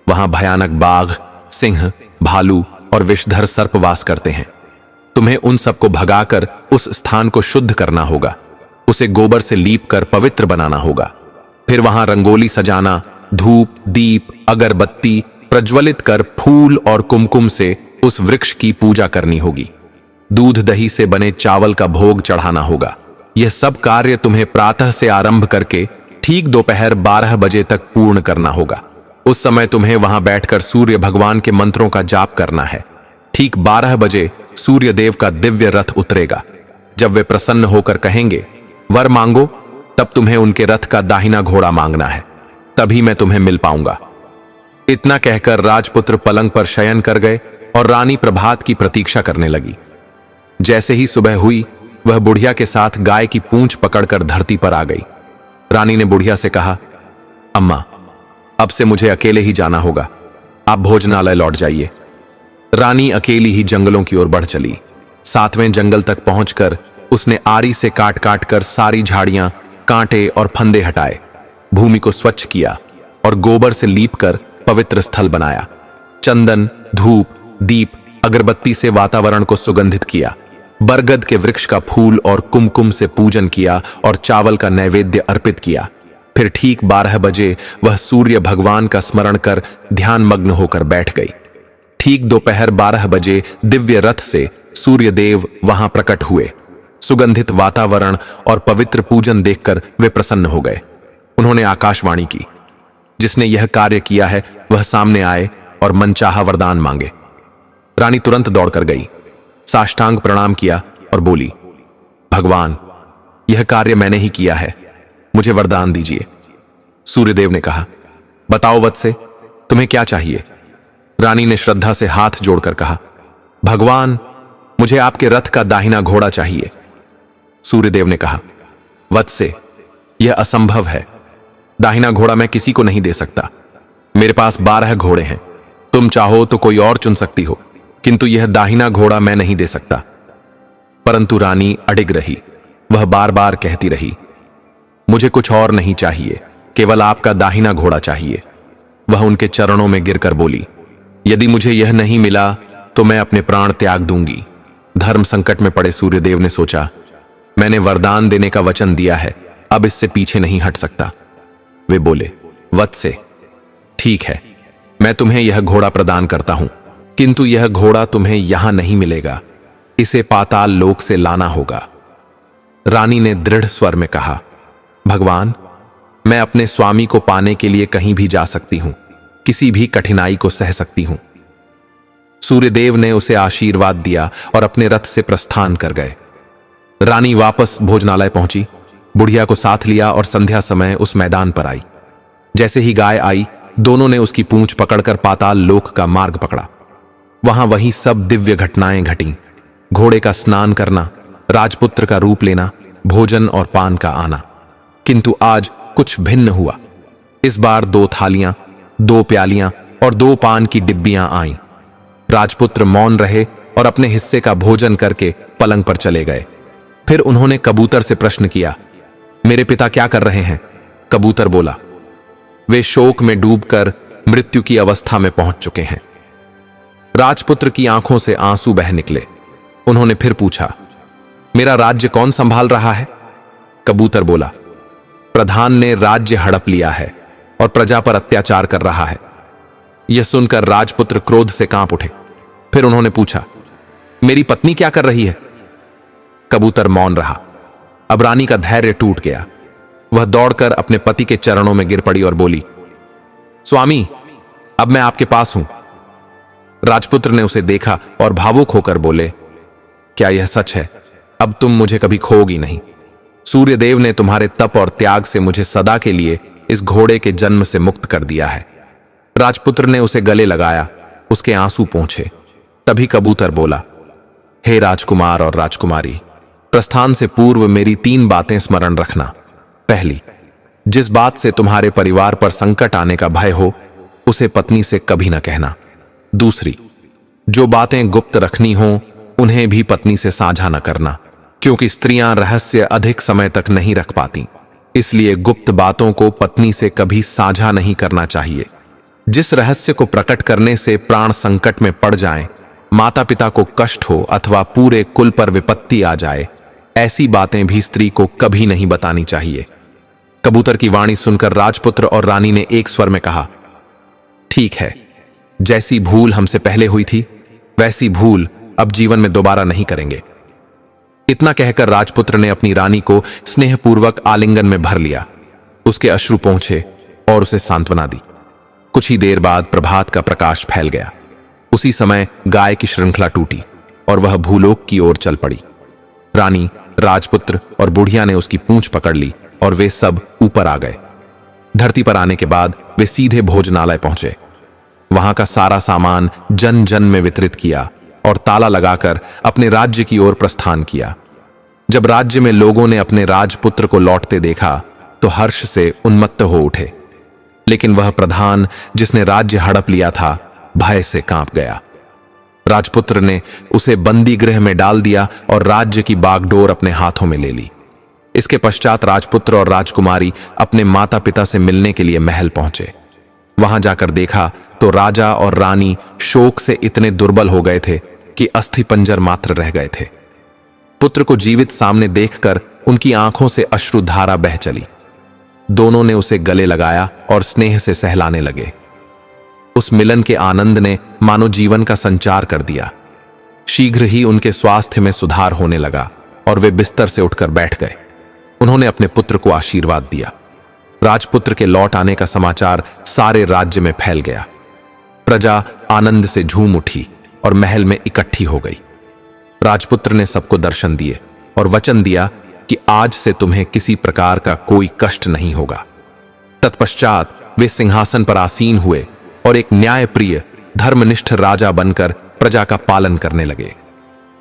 वहां भयानक बाघ, सिंह, भालू और विषधर सर्प वास करते हैं। तुम्हें उन सबको भगाकर उस स्थान को शुद्ध करना होगा। उसे गोबर से लीप कर पवित्र बनाना होगा। फिर वहां रंगोली सजाना, धूप, दीप, अगरबत्ती प्रज्वलित कर फूल और कुमकुम से उस वृक्ष की पूजा करनी होगी। दूध दही से बने चावल का भोग चढ़ाना होगा। यह सब कार्य तुम्हें प्रातः से आरंभ करके ठीक दोपहर 12 बजे तक पूर्ण करना होगा। उस समय तुम्हें वहां बैठकर सूर्य भगवान के मंत्रों का जाप करना है। ठीक 12 बजे सूर्य देव का दिव्य रथ उतरेगा। जब वे प्रसन्न होकर कहेंगे, वर मांगो, तब तुम्हें उनके रथ का दाहिना घोड़ा मांगना है, तभी मैं तुम्हें मिल पाऊंगा। इतना कहकर राजपुत्र पलंग पर शयन कर गए और रानी प्रभात की प्रतीक्षा करने लगी। जैसे ही सुबह हुई, वह बुढ़िया के साथ गाय की पूंछ पकड़कर धरती पर आ गई। रानी ने बुढ़िया से कहा, अम्मा, अब से मुझे अकेले ही जाना होगा, आप भोजनालय लौट जाइए। रानी अकेली ही जंगलों की ओर बढ़ चली। 7वें जंगल तक पहुंचकर उसने आरी से काट काट कर सारी झाड़ियां, कांटे और फंदे हटाए, भूमि को स्वच्छ किया और गोबर से लीपकर पवित्र स्थल बनाया। चंदन, धूप, दीप, अगरबत्ती से वातावरण को सुगंधित किया। बरगद के वृक्ष का फूल और कुमकुम से पूजन किया और चावल का नैवेद्य अर्पित किया। फिर ठीक 12 बजे वह सूर्य भगवान का स्मरण कर ध्यान मग्न होकर बैठ गई। ठीक दोपहर 12 बजे दिव्य रथ से सूर्य देव वहां प्रकट हुए। सुगंधित वातावरण और पवित्र पूजन देखकर वे प्रसन्न हो गए। उन्होंने आकाशवाणी की, जिसने यह कार्य किया है वह सामने आए और मनचाहा वरदान मांगे। रानी तुरंत दौड़कर गई, साष्टांग प्रणाम किया और बोली, भगवान, यह कार्य मैंने ही किया है, मुझे वरदान दीजिए। सूर्यदेव ने कहा, बताओ वत्से, तुम्हें क्या चाहिए? रानी ने श्रद्धा से हाथ जोड़कर कहा, भगवान, मुझे आपके रथ का दाहिना घोड़ा चाहिए। सूर्यदेव ने कहा, वत्से, यह असंभव है। दाहिना घोड़ा मैं किसी को नहीं दे सकता। मेरे पास 12 घोड़े हैं। तुम चाहो तो कोई और चुन सकती हो। किंतु यह दाहिना घोड़ा मैं नहीं दे सकता। परंतु रानी अडिग रही। वह बार बार कहती रही, मुझे कुछ और नहीं चाहिए, केवल आपका दाहिना घोड़ा चाहिए। वह उनके चरणों में गिरकर बोली, यदि मुझे यह नहीं मिला तो मैं अपने प्राण त्याग दूंगी। धर्म संकट में पड़े सूर्यदेव ने सोचा, मैंने वरदान देने का वचन दिया है, अब इससे पीछे नहीं हट सकता। वे बोले, वत्से, ठीक है, मैं तुम्हें यह घोड़ा प्रदान करता हूं, किंतु यह घोड़ा तुम्हें यहां नहीं मिलेगा, इसे पाताल लोक से लाना होगा। रानी ने दृढ़ स्वर में कहा, भगवान, मैं अपने स्वामी को पाने के लिए कहीं भी जा सकती हूं, किसी भी कठिनाई को सह सकती हूं। सूर्यदेव ने उसे आशीर्वाद दिया और अपने रथ से प्रस्थान कर गए। रानी वापस भोजनालय पहुंची, बुढ़िया को साथ लिया और संध्या समय उस मैदान पर आई। जैसे ही गाय आई, दोनों ने उसकी पूंछ पकड़कर पाताल लोक का मार्ग पकड़ा। वहां वही सब दिव्य घटनाएं घटीं। घोड़े का स्नान करना, राजपुत्र का रूप लेना, भोजन और पान का आना। किंतु आज कुछ भिन्न हुआ। इस बार 2 थालियां, 2 प्यालियां और 2 पान की डिब्बियां आईं। राजपुत्र मौन रहे और अपने हिस्से का भोजन करके पलंग पर चले गए। फिर उन्होंने कबूतर से प्रश्न किया, मेरे पिता क्या कर रहे हैं? कबूतर बोला, वे शोक में डूबकर मृत्यु की अवस्था में पहुंच चुके हैं। राजपुत्र की आंखों से आंसू बह निकले। उन्होंने फिर पूछा, मेरा राज्य कौन संभाल रहा है? कबूतर बोला, प्रधान ने राज्य हड़प लिया है और प्रजा पर अत्याचार कर रहा है। यह सुनकर राजपुत्र क्रोध से कांप उठे। फिर उन्होंने पूछा, मेरी पत्नी क्या कर रही है? कबूतर मौन रहा। अब रानी का धैर्य टूट गया। वह दौड़कर अपने पति के चरणों में गिर पड़ी और बोली, स्वामी, अब मैं आपके पास हूं। राजपुत्र ने उसे देखा और भावुक होकर बोले, क्या यह सच है? अब तुम मुझे कभी खोओगी नहीं। सूर्यदेव ने तुम्हारे तप और त्याग से मुझे सदा के लिए इस घोड़े के जन्म से मुक्त कर दिया है। राजपुत्र ने उसे गले लगाया, उसके आंसू पोंछे। तभी कबूतर बोला, हे राजकुमार और राजकुमारी, प्रस्थान से पूर्व मेरी 3 बातें स्मरण रखना। पहली, जिस बात से तुम्हारे परिवार पर संकट आने का भय हो, उसे पत्नी से कभी न कहना। दूसरी, जो बातें गुप्त रखनी हो, उन्हें भी पत्नी से साझा न करना, क्योंकि स्त्रियां रहस्य अधिक समय तक नहीं रख पाती। इसलिए गुप्त बातों को पत्नी से कभी साझा नहीं करना चाहिए। जिस रहस्य को प्रकट करने से प्राण संकट में पड़ जाएं, माता पिता को कष्ट हो अथवा पूरे कुल पर विपत्ति आ जाए, ऐसी बातें भी स्त्री को कभी नहीं बतानी चाहिए। कबूतर की वाणी सुनकर राजपुत्र और रानी ने एक स्वर में कहा, ठीक है, जैसी भूल हमसे पहले हुई थी, वैसी भूल अब जीवन में दोबारा नहीं करेंगे। इतना कहकर राजपुत्र ने अपनी रानी को स्नेहपूर्वक आलिंगन में भर लिया। उसके अश्रु पहुंचे और उसे सांत्वना दी। कुछ ही देर बाद प्रभात का प्रकाश फैल गया। उसी समय गाय की श्रृंखला टूटी और वह भूलोक की ओर चल पड़ी। रानी, राजपुत्र और बुढ़िया ने उसकी पूंछ पकड़ ली और वे सब ऊपर आ गए। धरती पर आने के बाद वे सीधे भोजनालय पहुंचे। वहां का सारा सामान जन जन में वितरित किया और ताला लगाकर अपने राज्य की ओर प्रस्थान किया। जब राज्य में लोगों ने अपने राजपुत्र को लौटते देखा तो हर्ष से उन्मत्त हो उठे, लेकिन वह प्रधान जिसने राज्य हड़प लिया था, भय से कांप गया। राजपुत्र ने उसे बंदी गृह में डाल दिया और राज्य की बागडोर अपने हाथों में ले ली। इसके पश्चात राजपुत्र और राजकुमारी अपने माता पिता से मिलने के लिए महल पहुंचे। वहां जाकर देखा तो राजा और रानी शोक से इतने दुर्बल हो गए थे कि अस्थि पंजर मात्र रह गए थे। पुत्र को जीवित सामने देखकर उनकी आंखों से अश्रुधारा बह चली। दोनों ने उसे गले लगाया और स्नेह से सहलाने लगे। उस मिलन के आनंद ने मानो जीवन का संचार कर दिया। शीघ्र ही उनके स्वास्थ्य में सुधार होने लगा और वे बिस्तर से उठकर बैठ गए। उन्होंने अपने पुत्र को आशीर्वाद दिया। राजपुत्र के लौट आने का समाचार सारे राज्य में फैल गया। प्रजा आनंद से झूम उठी और महल में इकट्ठी हो गई। राजपुत्र ने सबको दर्शन दिए और वचन दिया कि आज से तुम्हें किसी प्रकार का कोई कष्ट नहीं होगा। तत्पश्चात वे सिंहासन पर आसीन हुए और एक न्यायप्रिय धर्मनिष्ठ राजा बनकर प्रजा का पालन करने लगे।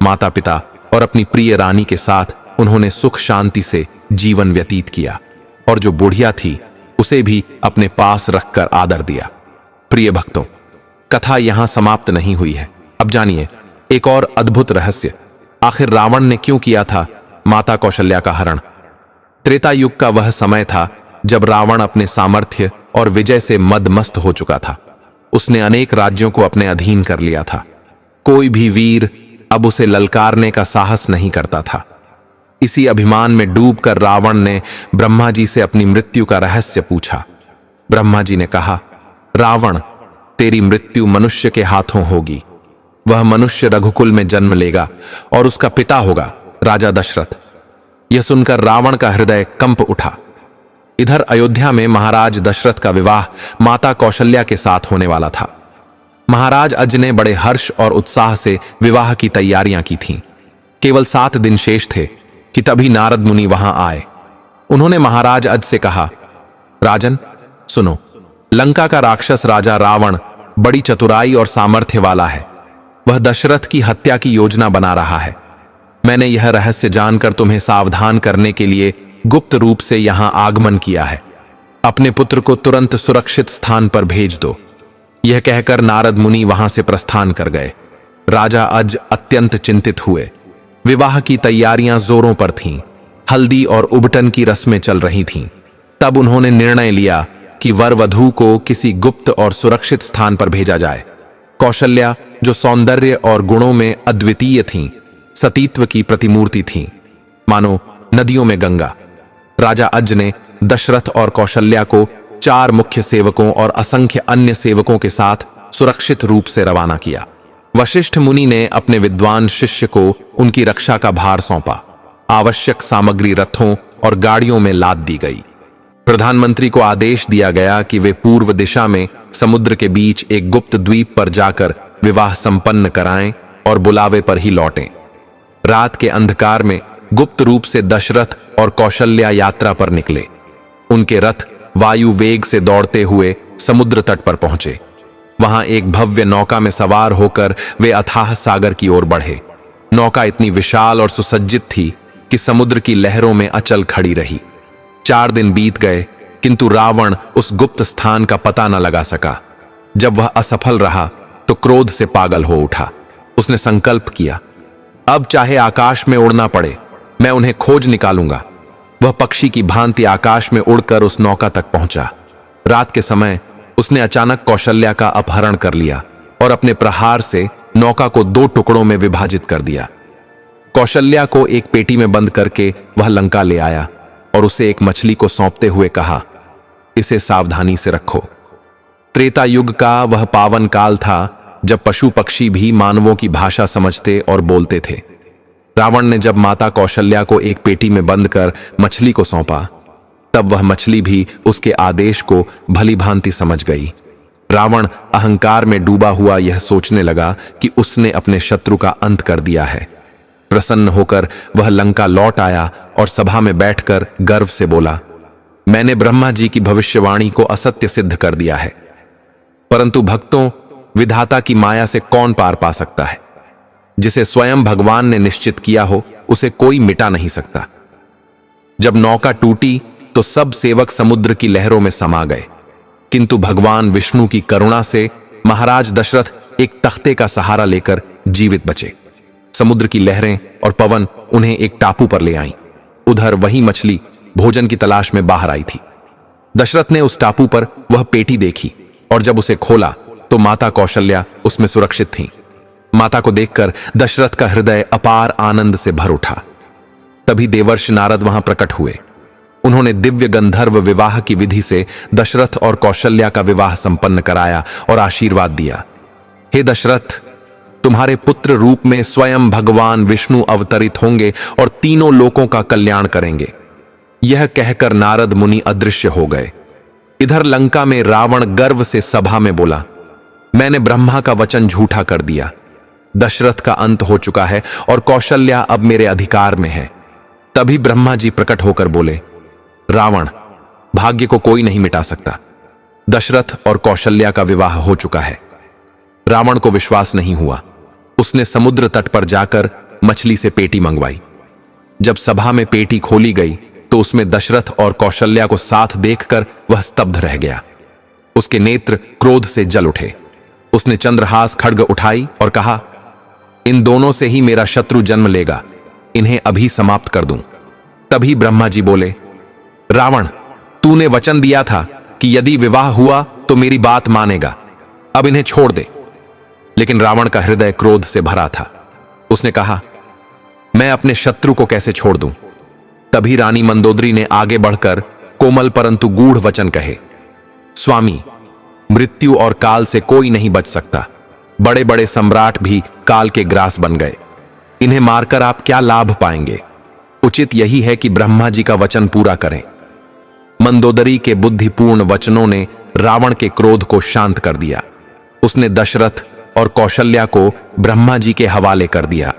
माता पिता और अपनी प्रिय रानी के साथ उन्होंने सुख शांति से जीवन व्यतीत किया और जो बुढ़िया थी उसे भी अपने पास रखकर आदर दिया। प्रिय भक्तों, कथा यहां समाप्त नहीं हुई है। अब जानिए एक और अद्भुत रहस्य, आखिर रावण ने क्यों किया था माता कौशल्या का हरण। त्रेता युग का वह समय था जब रावण अपने सामर्थ्य और विजय से मदमस्त हो चुका था। उसने अनेक राज्यों को अपने अधीन कर लिया था। कोई भी वीर अब उसे ललकारने का साहस नहीं करता था। इसी अभिमान में डूबकर रावण ने ब्रह्मा जी से अपनी मृत्यु का रहस्य पूछा। ब्रह्मा जी ने कहा, रावण, तेरी मृत्यु मनुष्य के हाथों होगी। वह मनुष्य रघुकुल में जन्म लेगा और उसका पिता होगा राजा दशरथ। यह सुनकर रावण का हृदय कंप उठा। इधर अयोध्या में महाराज दशरथ का विवाह माता कौशल्या के साथ होने वाला था। महाराज अज ने बड़े हर्ष और उत्साह से विवाह की तैयारियां की थीं। केवल 7 दिन शेष थे कि तभी नारद मुनि वहां आए। उन्होंने महाराज अज से कहा, राजन सुनो, लंका का राक्षस राजा रावण बड़ी चतुराई और सामर्थ्य वाला है। वह दशरथ की हत्या की योजना बना रहा है। मैंने यह रहस्य जानकर तुम्हें सावधान करने के लिए गुप्त रूप से यहां आगमन किया है। अपने पुत्र को तुरंत सुरक्षित स्थान पर भेज दो। यह कहकर नारद मुनि वहां से प्रस्थान कर गए। राजा अज अत्यंत चिंतित हुए। विवाह की तैयारियां जोरों पर थीं। हल्दी और उबटन की रस्में चल रही थीं। तब उन्होंने निर्णय लिया कि वर वधू को किसी गुप्त और सुरक्षित स्थान पर भेजा जाए। कौशल्या, जो सौंदर्य और गुणों में अद्वितीय थीं, सतीत्व की प्रतिमूर्ति थीं, मानो नदियों में गंगा। राजा अज ने दशरथ और कौशल्या को 4 मुख्य सेवकों और असंख्य अन्य सेवकों के साथ सुरक्षित रूप से रवाना किया। वशिष्ठ मुनि ने अपने विद्वान शिष्य को उनकी रक्षा का भार सौंपा। आवश्यक सामग्री रथों और गाड़ियों में लाद दी गई। प्रधानमंत्री को आदेश दिया गया कि वे पूर्व दिशा में समुद्र के बीच एक गुप्त द्वीप पर जाकर विवाह संपन्न कराएं और बुलावे पर ही लौटें। रात के अंधकार में गुप्त रूप से दशरथ और कौशल्या यात्रा पर निकले। उनके रथ वायु वेग से दौड़ते हुए समुद्र तट पर पहुंचे। वहां एक भव्य नौका में सवार होकर वे अथाह सागर की ओर बढ़े। नौका इतनी विशाल और सुसज्जित थी कि समुद्र की लहरों में अचल खड़ी रही। 4 दिन बीत गए, किंतु रावण उस गुप्त स्थान का पता न लगा सका। जब वह असफल रहा तो क्रोध से पागल हो उठा। उसने संकल्प किया, अब चाहे आकाश में उड़ना पड़े, मैं उन्हें खोज निकालूंगा। वह पक्षी की भांति आकाश में उड़कर उस नौका तक पहुंचा। रात के समय उसने अचानक कौशल्या का अपहरण कर लिया और अपने प्रहार से नौका को 2 टुकड़ों में विभाजित कर दिया। कौशल्या को एक पेटी में बंद करके वह लंका ले आया और उसे एक मछली को सौंपते हुए कहा, इसे सावधानी से रखो। त्रेता युग का वह पावन काल था जब पशु पक्षी भी मानवों की भाषा समझते और बोलते थे। रावण ने जब माता कौशल्या को एक पेटी में बंद कर मछली को सौंपा, तब वह मछली भी उसके आदेश को भली भांति समझ गई। रावण अहंकार में डूबा हुआ यह सोचने लगा कि उसने अपने शत्रु का अंत कर दिया है। प्रसन्न होकर वह लंका लौट आया और सभा में बैठकर गर्व से बोला, मैंने ब्रह्मा जी की भविष्यवाणी को असत्य सिद्ध कर दिया है। परंतु भक्तों, विधाता की माया से कौन पार पा सकता है? जिसे स्वयं भगवान ने निश्चित किया हो उसे कोई मिटा नहीं सकता। जब नौका टूटी तो सब सेवक समुद्र की लहरों में समा गए, किंतु भगवान विष्णु की करुणा से महाराज दशरथ एक तख्ते का सहारा लेकर जीवित बचे। समुद्र की लहरें और पवन उन्हें एक टापू पर ले आईं। उधर वही मछली भोजन की तलाश में बाहर आई थी। दशरथ ने उस टापू पर वह पेटी देखी और जब उसे खोला तो माता कौशल्या उसमें सुरक्षित थीं। माता को देखकर दशरथ का हृदय अपार आनंद से भर उठा। तभी देवर्षि नारद वहां प्रकट हुए। उन्होंने दिव्य गंधर्व विवाह की विधि से दशरथ और कौशल्या का विवाह संपन्न कराया और आशीर्वाद दिया। हे दशरथ, तुम्हारे पुत्र रूप में स्वयं भगवान विष्णु अवतरित होंगे और तीनों लोकों का कल्याण करेंगे। यह कहकर नारद मुनि अदृश्य हो गए। इधर लंका में रावण गर्व से सभा में बोला, मैंने ब्रह्मा का वचन झूठा कर दिया। दशरथ का अंत हो चुका है और कौशल्या अब मेरे अधिकार में है। तभी ब्रह्मा जी प्रकट होकर बोले, रावण, भाग्य को कोई नहीं मिटा सकता। दशरथ और कौशल्या का विवाह हो चुका है। रावण को विश्वास नहीं हुआ। उसने समुद्र तट पर जाकर मछली से पेटी मंगवाई। जब सभा में पेटी खोली गई तो उसमें दशरथ और कौशल्या को साथ देखकर वह स्तब्ध रह गया। उसके नेत्र क्रोध से जल उठे। उसने चंद्रहास खड्ग उठाई और कहा, इन दोनों से ही मेरा शत्रु जन्म लेगा, इन्हें अभी समाप्त कर दूं। तभी ब्रह्मा जी बोले, रावण, तूने वचन दिया था कि यदि विवाह हुआ तो मेरी बात मानेगा, अब इन्हें छोड़ दे। लेकिन रावण का हृदय क्रोध से भरा था। उसने कहा, मैं अपने शत्रु को कैसे छोड़ दूं? तभी रानी मंदोदरी ने आगे बढ़कर कोमल परंतु गूढ़ वचन कहे, स्वामी, मृत्यु और काल से कोई नहीं बच सकता। बड़े बड़े सम्राट भी काल के ग्रास बन गए। इन्हें मारकर आप क्या लाभ पाएंगे? उचित यही है कि ब्रह्मा जी का वचन पूरा करें। मंदोदरी के बुद्धिपूर्ण वचनों ने रावण के क्रोध को शांत कर दिया। उसने दशरथ और कौशल्या को ब्रह्मा जी के हवाले कर दिया।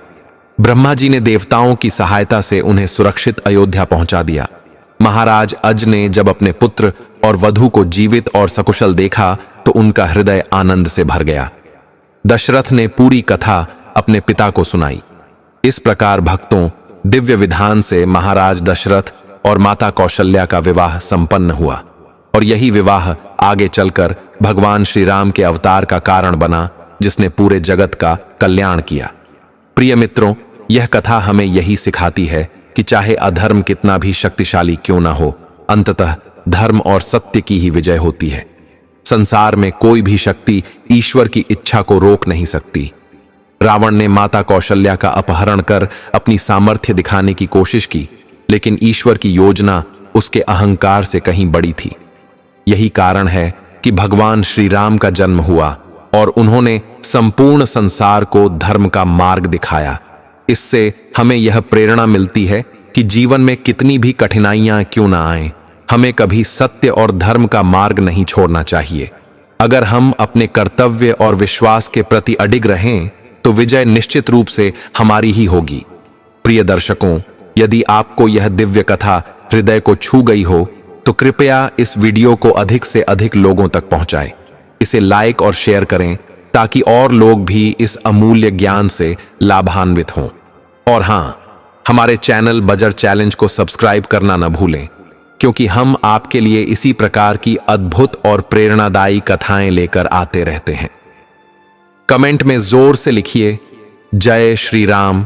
ब्रह्मा जी ने देवताओं की सहायता से उन्हें सुरक्षित अयोध्या पहुंचा दिया। महाराज अज ने जब अपने पुत्र और वधू को जीवित और सकुशल देखा तो उनका हृदय आनंद से भर गया। दशरथ ने पूरी कथा अपने पिता को सुनाई। इस प्रकार भक्तों, दिव्य विधान से महाराज दशरथ और माता कौशल्या का विवाह संपन्न हुआ और यही विवाह आगे चलकर भगवान श्री राम के अवतार का कारण बना, जिसने पूरे जगत का कल्याण किया। प्रिय मित्रों, यह कथा हमें यही सिखाती है कि चाहे अधर्म कितना भी शक्तिशाली क्यों ना हो, अंततः धर्म और सत्य की ही विजय होती है। संसार में कोई भी शक्ति ईश्वर की इच्छा को रोक नहीं सकती। रावण ने माता कौशल्या का अपहरण कर अपनी सामर्थ्य दिखाने की कोशिश की, लेकिन ईश्वर की योजना उसके अहंकार से कहीं बड़ी थी। यही कारण है कि भगवान श्री राम का जन्म हुआ और उन्होंने संपूर्ण संसार को धर्म का मार्ग दिखाया। इससे हमें यह प्रेरणा मिलती है कि जीवन में कितनी भी कठिनाइयां क्यों ना आए, हमें कभी सत्य और धर्म का मार्ग नहीं छोड़ना चाहिए। अगर हम अपने कर्तव्य और विश्वास के प्रति अडिग रहें तो विजय निश्चित रूप से हमारी ही होगी। प्रिय दर्शकों, यदि आपको यह दिव्य कथा हृदय को छू गई हो तो कृपया इस वीडियो को अधिक से अधिक लोगों तक पहुंचाएं। इसे लाइक और शेयर करें ताकि और लोग भी इस अमूल्य ज्ञान से लाभान्वित हों। और हां, हमारे चैनल बजर चैलेंज को सब्सक्राइब करना न भूलें, क्योंकि हम आपके लिए इसी प्रकार की अद्भुत और प्रेरणादायी कथाएं लेकर आते रहते हैं। कमेंट में जोर से लिखिए, जय श्री राम।